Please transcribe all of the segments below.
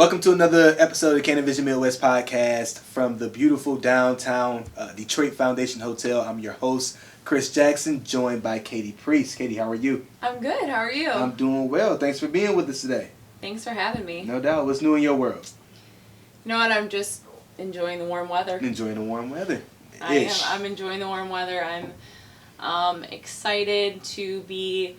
Welcome to another episode of the CANiVISION Midwest podcast from the beautiful downtown Detroit Foundation Hotel. I'm your host, Chris Jackson, joined by Katie Preece. Katie, how are you? I'm good. How are you? I'm doing well. Thanks for being with us today. Thanks for having me. No doubt. What's new in your world? You know what? I'm just enjoying the warm weather. Enjoying the warm weather. I am. I'm enjoying the warm weather. I'm excited to be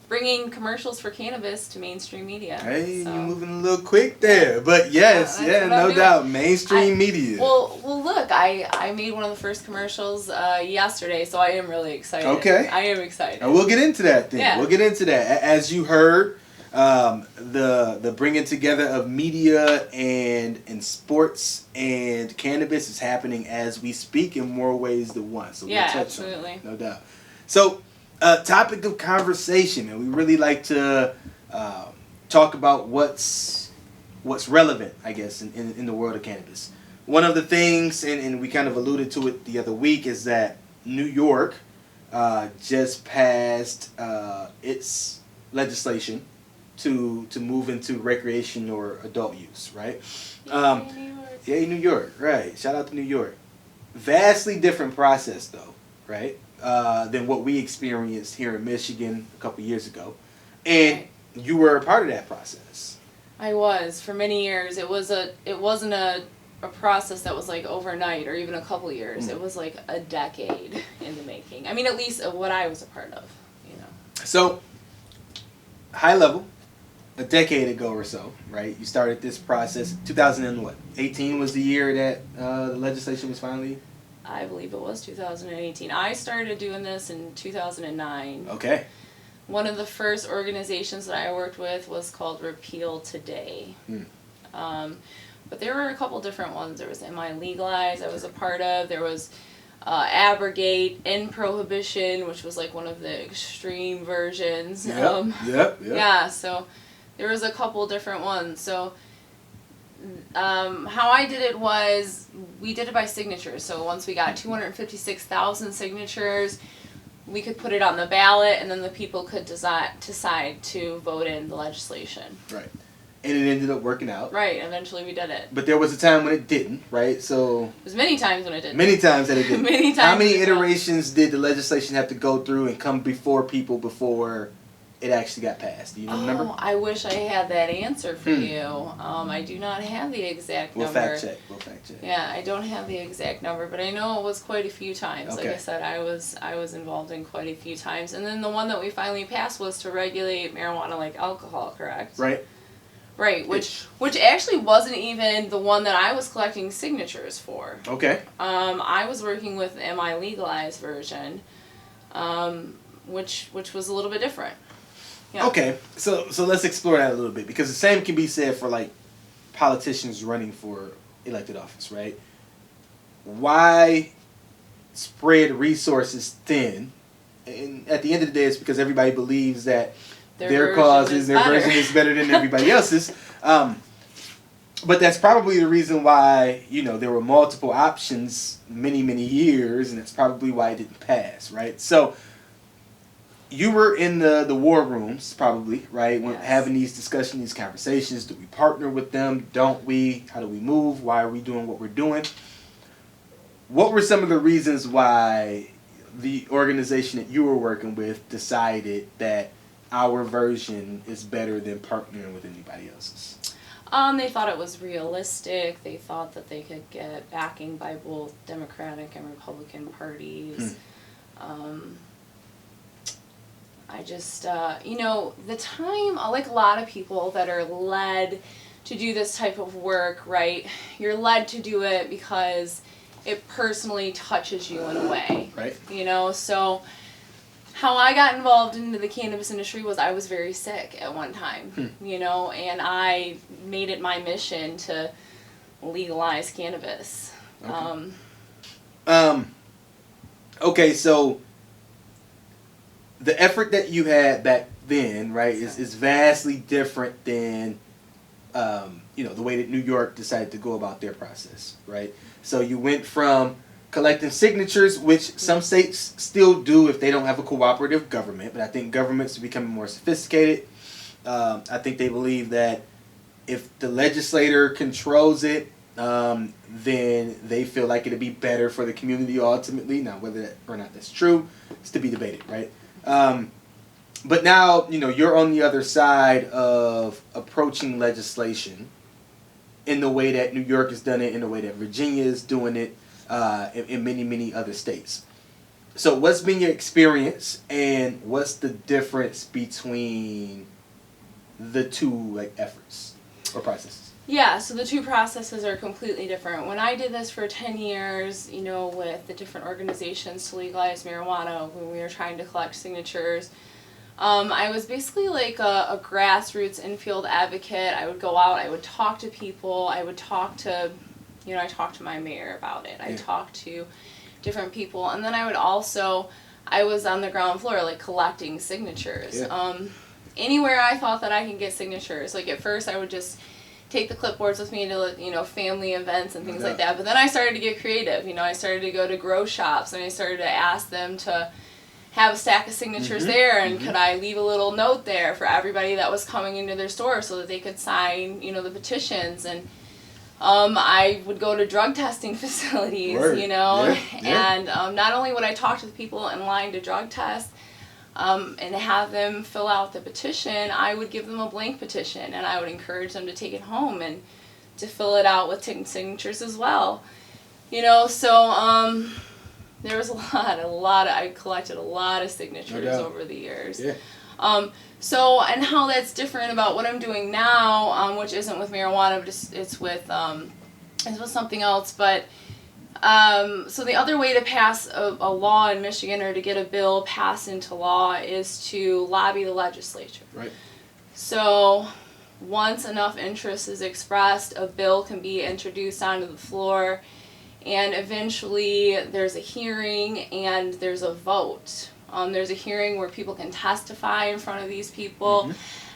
bringing commercials for cannabis to mainstream media. Hey, so. You're moving a little quick there. But yes, no doubt. Mainstream media. Well, look, I made one of the first commercials yesterday, so I am really excited. Okay. I am excited. And we'll get into that then. Yeah. We'll get into that. As you heard, the bringing together of media and sports and cannabis is happening as we speak in more ways than one. So we'll touch absolutely. on it, no doubt. So, topic of conversation, and we really like to talk about what's relevant, I guess, in the world of cannabis. One of the things, and we kind of alluded to it the other week, is that New York just passed its legislation to move into recreation or adult use, right? Yay, New York, right. Shout out to New York. Vastly different process, though, right? Than what we experienced here in Michigan a couple years ago. And you were a part of that process. I was. For many years. It wasn't a process that was like overnight or even a couple years. Mm-hmm. It was like a decade in the making. I mean, at least what I was a part of, you know. So, high level, a decade ago or so, right? You started this process. 2018 was the year that the legislation was finally... I believe it was 2018. I started doing this in 2009. Okay. One of the first organizations that I worked with was called Repeal Today. But there were a couple different ones. There was MI Legalize I was a part of. There was Abrogate, End Prohibition, which was like one of the extreme versions. Yep. Yeah, so there was a couple different ones. So how I did it was, we did it by signatures. So once we got 256,000 signatures, we could put it on the ballot, and then the people could decide to vote in the legislation. Right. And it ended up working out. Right, eventually we did it. But there was a time when it didn't, right? So There's many times when it didn't. Many times that it didn't. Many times. How many iterations did the legislation have to go through and come before people before it actually got passed? Do you remember? Oh, I wish I had that answer for you. I do not have the exact number. We'll fact check. Yeah, I don't have the exact number, but I know it was quite a few times. Okay. Like I said, I was involved in quite a few times. And then the one that we finally passed was to regulate marijuana like alcohol, correct? Right. Right, which actually wasn't even the one that I was collecting signatures for. Okay. I was working with the MI Legalized version, which was a little bit different. Yeah. Okay, so let's explore that a little bit, because the same can be said for like politicians running for elected office, right? Why spread resources thin? And at the end of the day, it's because everybody believes that their version is better than everybody else's. But that's probably the reason why, there were multiple options many years, and that's probably why it didn't pass, right? So you were in the war rooms, probably, right? When having these discussions, these conversations. Do we partner with them? Don't we? How do we move? Why are we doing what we're doing? What were some of the reasons why the organization that you were working with decided that our version is better than partnering with anybody else's? They thought it was realistic. They thought that they could get backing by both Democratic and Republican parties. I just, the time, like a lot of people that are led to do this type of work, right? You're led to do it because it personally touches you in a way. Right. So how I got involved into the cannabis industry was I was very sick at one time, and I made it my mission to legalize cannabis. Okay, so the effort that you had back then, right, is vastly different than, the way that New York decided to go about their process, right? So you went from collecting signatures, which some states still do if they don't have a cooperative government, but I think governments are becoming more sophisticated. I think they believe that if the legislator controls it, then they feel like it'd be better for the community ultimately. Now, whether that or not that's true, it's to be debated, right? But now, you're on the other side of approaching legislation in the way that New York has done it, in the way that Virginia is doing it, in many, many other states. So what's been your experience, and what's the difference between the two efforts or processes? Yeah, so the two processes are completely different. When I did this for 10 years, with the different organizations to legalize marijuana, when we were trying to collect signatures, I was basically like a grassroots infield advocate. I would go out, I would talk to people, I would talk to, I talked to my mayor about it. I talked to different people, and then I was on the ground floor, like collecting signatures. Anywhere I thought that I could get signatures. Like at first I would just take the clipboards with me to, family events and things like that. But then I started to get creative. I started to go to grow shops, and I started to ask them to have a stack of signatures there, and could I leave a little note there for everybody that was coming into their store so that they could sign, the petitions. And I would go to drug testing facilities, and not only would I talk to the people in line to drug test, and have them fill out the petition, I would give them a blank petition, and I would encourage them to take it home and to fill it out with signatures as well. So there was I collected a lot of signatures over the years. So, and how that's different about what I'm doing now, which isn't with marijuana, but it's with something else. But so the other way to pass a law in Michigan, or to get a bill passed into law, is to lobby the legislature. Right. So once enough interest is expressed, a bill can be introduced onto the floor, and eventually there's a hearing and there's a vote. There's a hearing where people can testify in front of these people,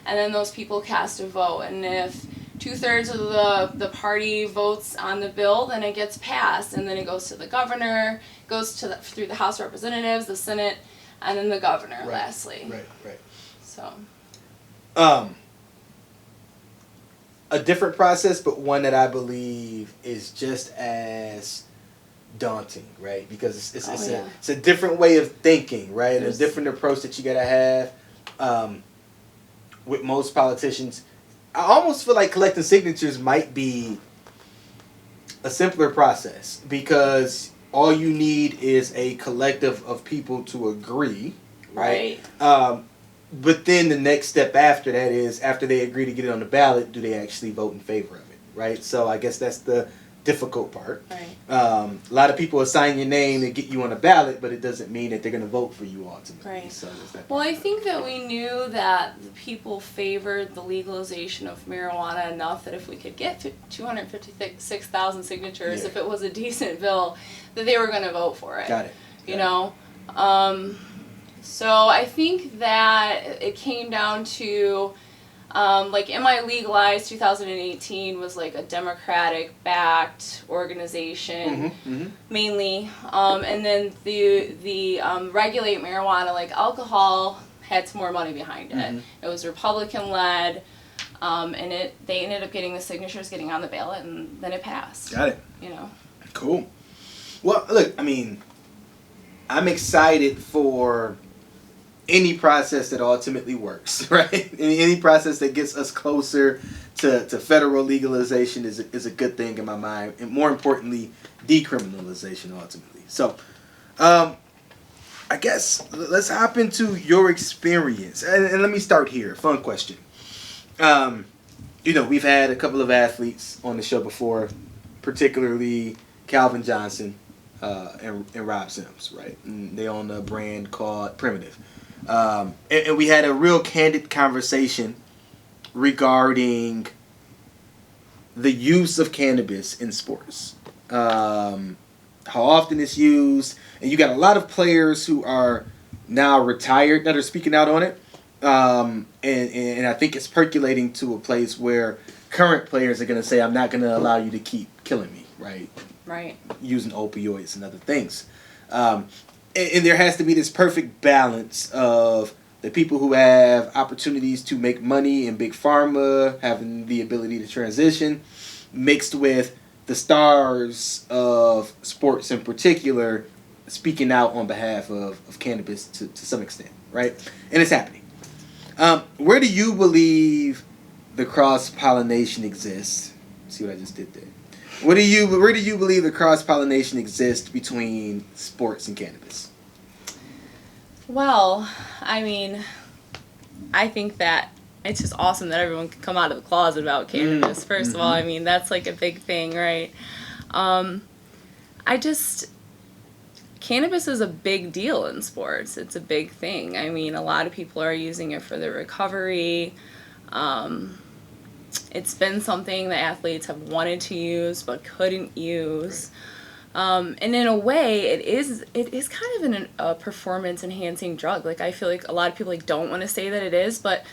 and then those people cast a vote. And if 2/3 of the party votes on the bill, then it gets passed, and then it goes to the governor, goes through the House of Representatives, the Senate, and then the governor lastly. Right. So. A different process, but one that I believe is just as daunting, right? Because it's a different way of thinking, right? And a different approach that you gotta have. With most politicians, I almost feel like collecting signatures might be a simpler process, because all you need is a collective of people to agree, right? But then the next step after that is, after they agree to get it on the ballot, do they actually vote in favor of it, right? So I guess that's the difficult part. Right. A lot of people assign your name to get you on the ballot, but it doesn't mean that they're going to vote for you ultimately. Right. So that well, I think that we knew that the people favored the legalization of marijuana enough that if we could get 256,000 signatures, if it was a decent bill, that they were going to vote for it. Got it. So I think that it came down to, Am I Legalized 2018 was like a Democratic-backed organization, mainly. And then the Regulate Marijuana, like alcohol, had some more money behind it. It was Republican-led, and they ended up getting the signatures, getting on the ballot, and then it passed. Got it. Cool. Well, look, I'm excited for any process that ultimately works, right? Any process that gets us closer to federal legalization is a good thing in my mind, and more importantly, decriminalization ultimately. So, I guess let's hop into your experience, and let me start here. Fun question. We've had a couple of athletes on the show before, particularly Calvin Johnson and Rob Sims, right? And they own a brand called Primitive. And we had a real candid conversation regarding the use of cannabis in sports. How often it's used. And you got a lot of players who are now retired that are speaking out on it. And I think it's percolating to a place where current players are going to say, I'm not going to allow you to keep killing me, right? Right. Using opioids and other things. And there has to be this perfect balance of the people who have opportunities to make money in big pharma, having the ability to transition, mixed with the stars of sports in particular speaking out on behalf of cannabis to some extent, right? And it's happening. Where do you believe the cross-pollination exists? See what I just did there. Where do you believe the cross-pollination exists between sports and cannabis? Well, I mean, I think that it's just awesome that everyone can come out of the closet about cannabis. First of all, I mean, that's like a big thing, right? Cannabis is a big deal in sports. It's a big thing. I mean, a lot of people are using it for their recovery. It's been something that athletes have wanted to use but couldn't use. And in a way, it is kind of a performance enhancing drug. Like, I feel like a lot of people don't want to say that it is, but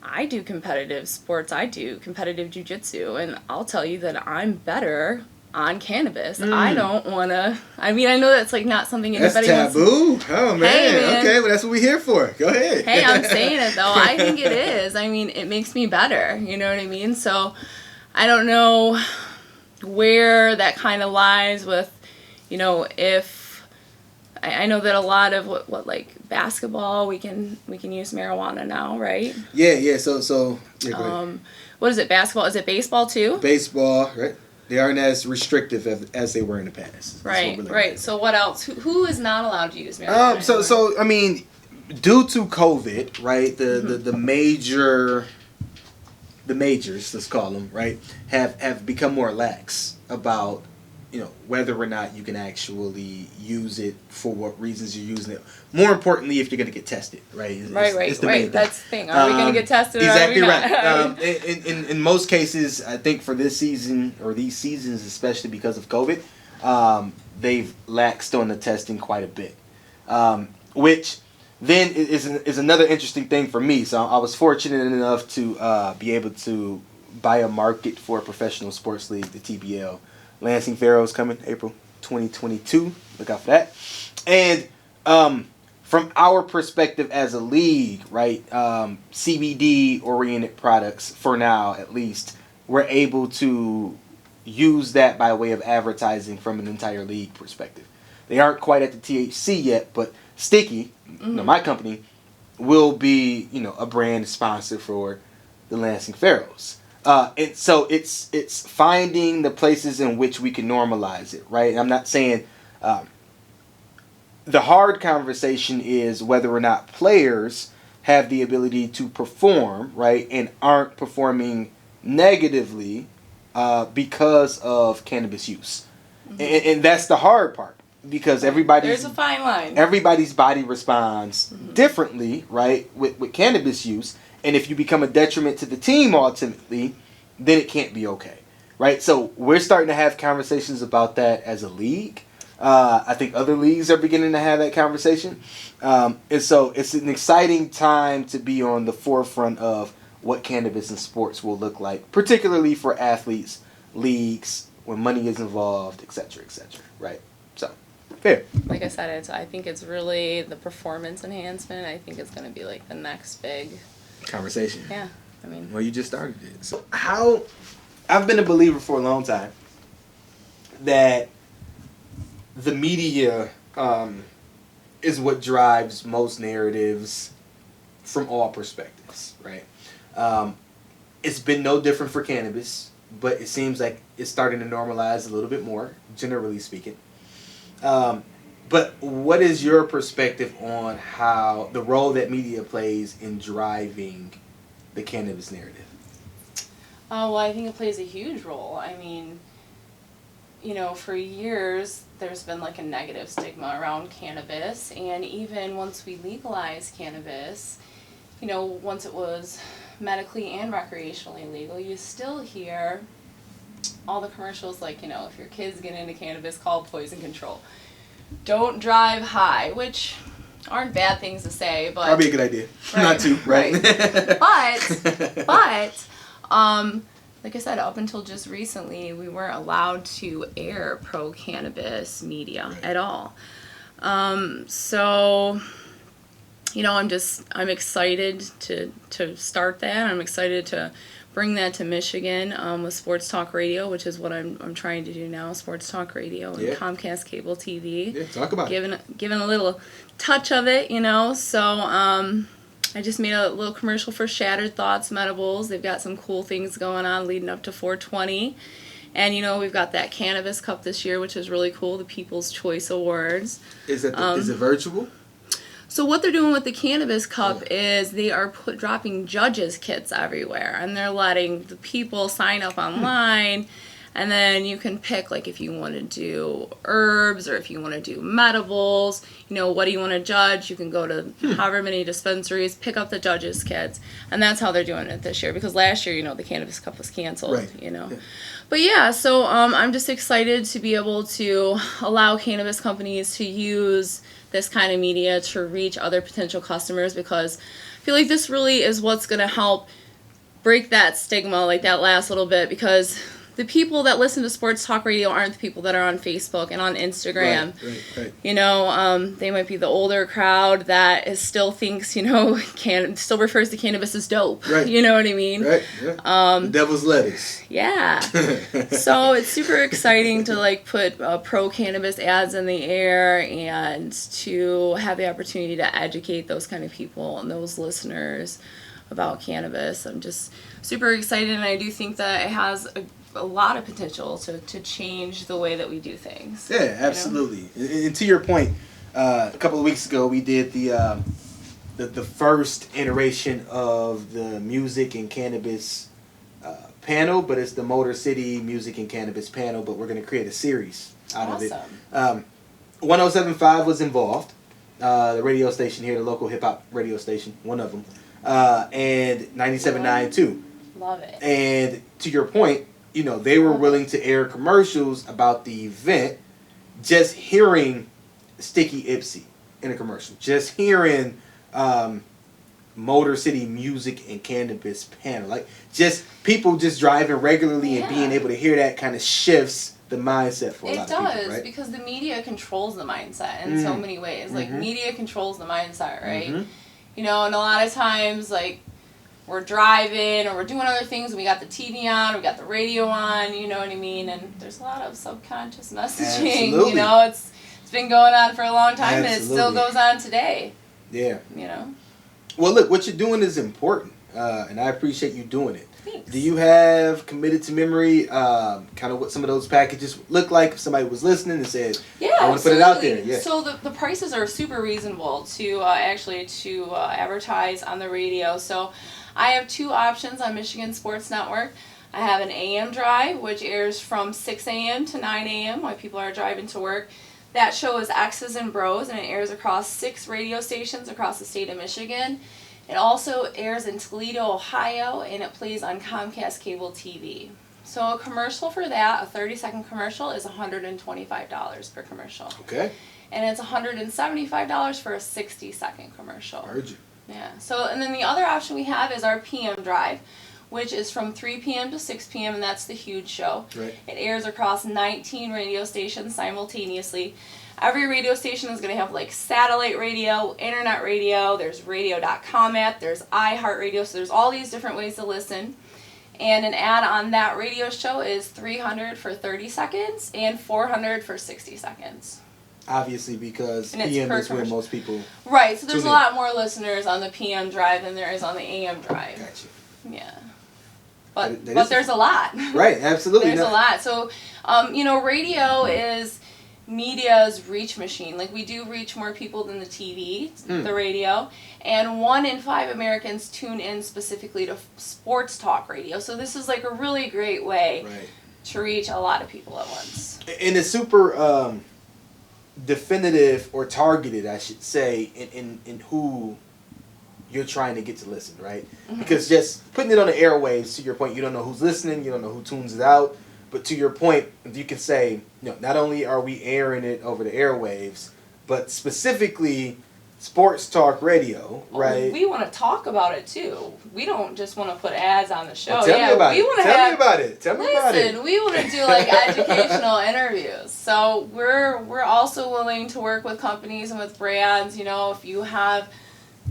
I do competitive sports. I do competitive jiu-jitsu, and I'll tell you that I'm better on cannabis. I don't want to. I mean, I know that's like not something anybody That's taboo. wants. Oh man. Hey, man. Okay, well that's what we're here for. Go ahead. Hey, I'm saying it though. I think it is. I mean, it makes me better. You know what I mean? So, I don't know where that kind of lies with, if I know that a lot of what like basketball we can use marijuana now, right? Yeah. So yeah, go ahead. What is it? Basketball? Is it baseball too? Baseball, right? They aren't as restrictive as they were in the past. Right. So what else? Who is not allowed to use marijuana? So I mean, due to COVID, right? The majors, let's call them, right, have become more lax about whether or not you can actually use it for what reasons you're using it. More importantly, if you're going to get tested, right? It's the main thing. That's the thing. Are we going to get tested? Exactly or are right. we not? In most cases, I think for this season or these seasons, especially because of COVID, they've laxed on the testing quite a bit, which then is another interesting thing for me. So I was fortunate enough to be able to buy a market for a professional sports league, the TBL. Lansing Pharaohs coming April 2022. Look out for that. And from our perspective as a league, right, CBD-oriented products, for now at least, we're able to use that by way of advertising from an entire league perspective. They aren't quite at the THC yet, but Sticky, my company, will be a brand sponsor for the Lansing Pharaohs. And so it's finding the places in which we can normalize it, right? And I'm not saying the hard conversation is whether or not players have the ability to perform, right, and aren't performing negatively because of cannabis use. And that's the hard part, because there's a fine line. Everybody's body responds differently, right, with cannabis use. And if you become a detriment to the team ultimately, then it can't be okay, right? So we're starting to have conversations about that as a league. I think other leagues are beginning to have that conversation. And so it's an exciting time to be on the forefront of what cannabis in sports will look like, particularly for athletes, leagues, when money is involved, et cetera, right? So, fair. Like I said, I think it's really the performance enhancement. I think it's going to be like the next big conversation. Yeah, I mean. Well, you just started it. So I've been a believer for a long time that the media is what drives most narratives from all perspectives, right? It's been no different for cannabis, but it seems like it's starting to normalize a little bit more, generally speaking. But what is your perspective on how the role that media plays in driving the cannabis narrative? Well, I think it plays a huge role. I mean, for years there's been like a negative stigma around cannabis, and even once we legalized cannabis, once it was medically and recreationally legal, you still hear all the commercials like, if your kids get into cannabis, call poison control. Don't drive high, which aren't bad things to say, but probably a good idea. Right. Not to, right? But like I said, up until just recently, we weren't allowed to air pro-cannabis media at all. So, I'm excited to start that. I'm excited to bring that to Michigan with Sports Talk Radio, which is what I'm trying to do now, Sports Talk Radio and Comcast Cable TV. Yeah, talk about it. Giving a little touch of it, So I just made a little commercial for Shattered Thoughts Medibles. They've got some cool things going on leading up to 420. And, we've got that Cannabis Cup this year, which is really cool, the People's Choice Awards. Is it virtual? So what they're doing with the Cannabis Cup is they are dropping judges kits everywhere, and they're letting the people sign up online, and then you can pick, like, if you want to do herbs or if you want to do medibles, what do you want to judge? You can go to however many dispensaries, pick up the judges kits, and that's how they're doing it this year, because last year, the Cannabis Cup was canceled, Right. Yeah. But yeah, so I'm just excited to be able to allow cannabis companies to use this kind of media to reach other potential customers, because I feel like this really is what's going to help break that stigma, like that last little bit, because the people that listen to Sports Talk Radio aren't the people that are on Facebook and on Instagram. Right. They might be the older crowd that still thinks, still refers to cannabis as dope. Right. You know what I mean? Right. Yeah. The devil's lettuce. Yeah. So it's super exciting to put pro cannabis ads in the air and to have the opportunity to educate those kind of people and those listeners about cannabis. I'm just super excited, and I do think that it has a lot of potential to change the way that we do things. Yeah, absolutely. And to your point, a couple of weeks ago we did the first iteration of the music and cannabis panel, but it's the Motor City Music and Cannabis panel, but we're going to create a series out of it. 107.5 was involved, the radio station here, the local hip-hop radio station, one of them, and 97.9 too. Love it. And to your point, they were willing to air commercials about the event. Just hearing Sticky Ipsy in a commercial, just hearing Motor City Music and Cannabis panel, just people just driving regularly and being able to hear that kind of shifts the mindset for a lot of people, right? It does, because the media controls the mindset in so many ways. Media controls the mindset, right? And a lot of times, we're driving or we're doing other things and we got the TV on, we got the radio on, you know what I mean? And there's a lot of subconscious messaging, Absolutely. It's been going on for a long time. Absolutely. And it still goes on today. Yeah. Well, look, what you're doing is important, and I appreciate you doing it. Thanks. Do you have committed to memory kind of what some of those packages look like if somebody was listening and said, I want to put it out there? Yeah. So the prices are super reasonable to advertise on the radio. So I have two options on Michigan Sports Network. I have an AM drive, which airs from 6 a.m. to 9 a.m. while people are driving to work. That show is X's and Bros, and it airs across 6 radio stations across the state of Michigan. It also airs in Toledo, Ohio, and it plays on Comcast Cable TV. So a commercial for that, a 30-second commercial, is $125 per commercial. Okay. And it's $175 for a 60-second commercial. I heard you. Yeah. So, and then the other option we have is our PM drive, which is from 3 p.m. to 6 p.m., and that's the huge show. Right. It airs across 19 radio stations simultaneously. Every radio station is going to have satellite radio, internet radio, there's radio.com app, there's iHeartRadio, so there's all these different ways to listen. And an ad on that radio show is $300 for 30 seconds and $400 for 60 seconds. Obviously, because PM is where most people... Right, so there's a lot more listeners on the PM drive than there is on the AM drive. Gotcha. Yeah. But there's a lot. Right, absolutely. There's a lot. So, radio is media's reach machine. We do reach more people than the TV, the radio. And 1 in 5 Americans tune in specifically to sports talk radio. So this is a really great way to reach a lot of people at once. And it's super... definitive or targeted, I should say, in who you're trying to get to listen, right? Because just putting it on the airwaves, to your point, you don't know who's listening, you don't know who tunes it out, but to your point, you can say, not only are we airing it over the airwaves, but specifically sports talk radio, right? We want to talk about it too. We don't just want to put ads on the show. Well, tell me about it. Tell me about it. Listen, we want to do educational interviews. So we're also willing to work with companies and with brands. If you have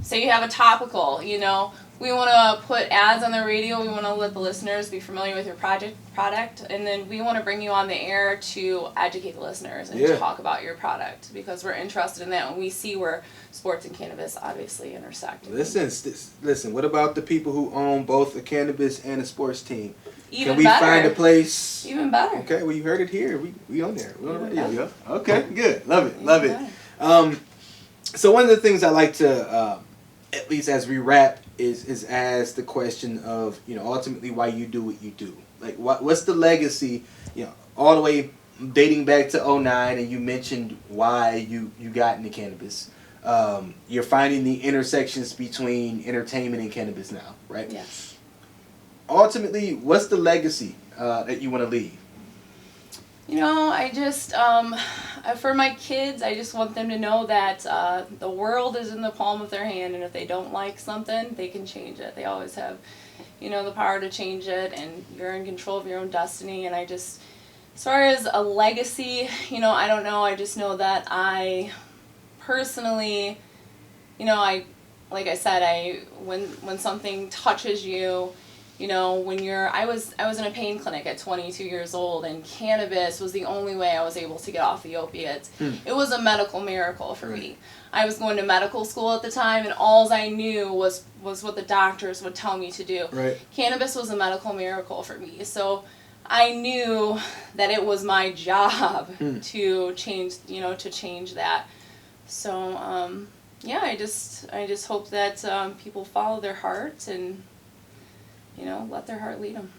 say you have a topical, you know, we want to put ads on the radio. We want to let the listeners be familiar with your product, and then we want to bring you on the air to educate the listeners and talk about your product, because we're interested in that, and we see where sports and cannabis obviously intersect. Listen. What about the people who own both a cannabis and a sports team? Even Can we better. find a place? Even better. Okay, well, you heard it here. We on there. We on the radio. Better. Yeah. Okay, good. Love it. Love Even it. So one of the things I like to, at least as we wrap, is ask the question of, you know, ultimately why you do what you do. Like, what's the legacy, you know, all the way dating back to 2009, and you mentioned why you got into cannabis. You're finding the intersections between entertainment and cannabis now, right? Yes. Ultimately, what's the legacy that you want to leave? You know, I just, for my kids, I just want them to know that the world is in the palm of their hand, and if they don't like something, they can change it. They always have, you know, the power to change it, and you're in control of your own destiny. And I just, as far as a legacy, you know, I don't know. I just know that I personally, you know, like I said, when something touches you, you know, I was in a pain clinic at 22 years old, and cannabis was the only way I was able to get off the opiates. It was a medical miracle for me. I was going to medical school at the time, and all I knew was what the doctors would tell me to do. Right. Cannabis was a medical miracle for me. So I knew that it was my job to change that. So yeah, I just hope that people follow their hearts and, you know, let their heart lead them.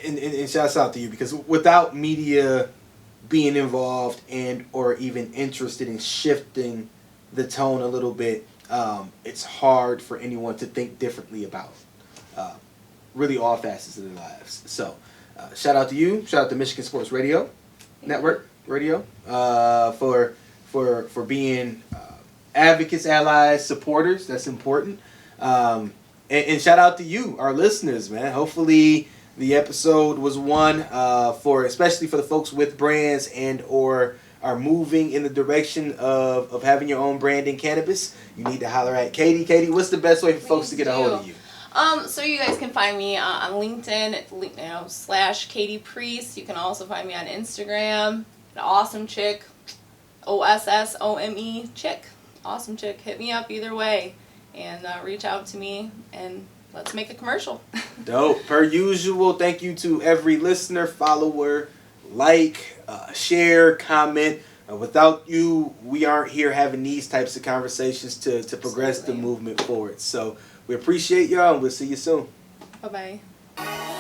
And shouts out to you, because without media being involved and or even interested in shifting the tone a little bit, it's hard for anyone to think differently about really all facets of their lives. So shout out to you. Shout out to Michigan Sports Radio Network Radio for being advocates, allies, supporters. That's important. And shout out to you, our listeners, man. Hopefully the episode was one especially for the folks with brands and or are moving in the direction of having your own brand in cannabis. You need to holler at Katie. Katie, what's the best way for folks to get a hold of you? So you guys can find me on LinkedIn, / Katie Preece. You can also find me on Instagram, an awesome chick, OSSOME chick, awesome chick. Hit me up either way. And reach out to me, and let's make a commercial. Dope. Per usual, thank you to every listener, follower, like, share, comment. Without you, we aren't here having these types of conversations to progress the movement forward. So we appreciate y'all, and we'll see you soon. Bye-bye.